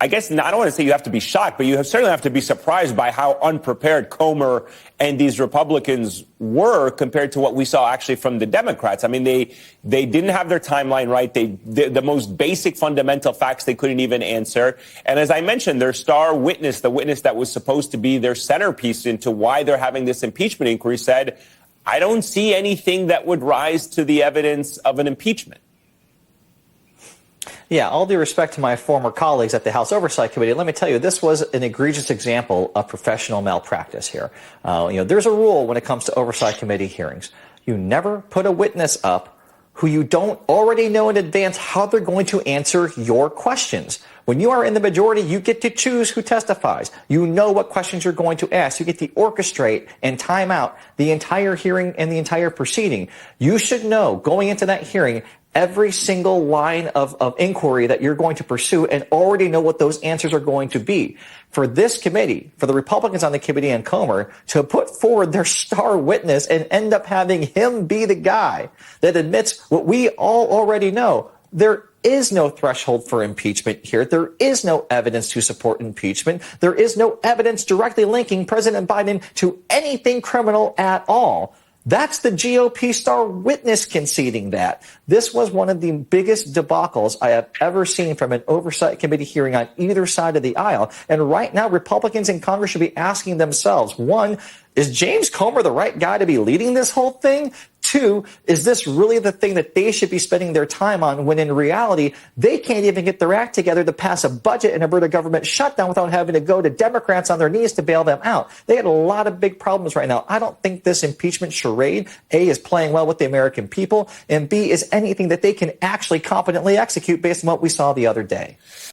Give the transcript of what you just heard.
I guess I don't want to say you have to be shocked, but certainly have to be surprised by how unprepared Comer and these Republicans were compared to what we saw actually from the Democrats. I mean, they didn't have their timeline right. The most basic fundamental facts they couldn't even answer. And as I mentioned, their star witness, the witness that was supposed to be their centerpiece into why they're having this impeachment inquiry, said, I don't see anything that would rise to the evidence of an impeachment. Yeah, all due respect to my former colleagues at the House Oversight Committee, let me tell you, this was an egregious example of professional malpractice here. There's a rule when it comes to Oversight Committee hearings. You never put a witness up who you don't already know in advance how they're going to answer your questions. When you are in the majority, you get to choose who testifies. You know what questions you're going to ask. You get to orchestrate and time out the entire hearing and the entire proceeding. You should know going into that hearing every single line of inquiry that you're going to pursue and already know what those answers are going to be. For this committee, for the Republicans on the committee and Comer, to put forward their star witness and end up having him be the guy that admits what we all already know, there is no threshold for impeachment here. There is no evidence to support impeachment. There is no evidence directly linking President Biden to anything criminal at all. That's the GOP star witness conceding that. This was one of the biggest debacles I have ever seen from an oversight committee hearing on either side of the aisle. And right now, Republicans in Congress should be asking themselves, one, is James Comer the right guy to be leading this whole thing? Two, is this really the thing that they should be spending their time on when in reality, they can't even get their act together to pass a budget and avert a government shutdown without having to go to Democrats on their knees to bail them out? They had a lot of big problems right now. I don't think this impeachment charade, A, is playing well with the American people, and B, is anything that they can actually competently execute based on what we saw the other day.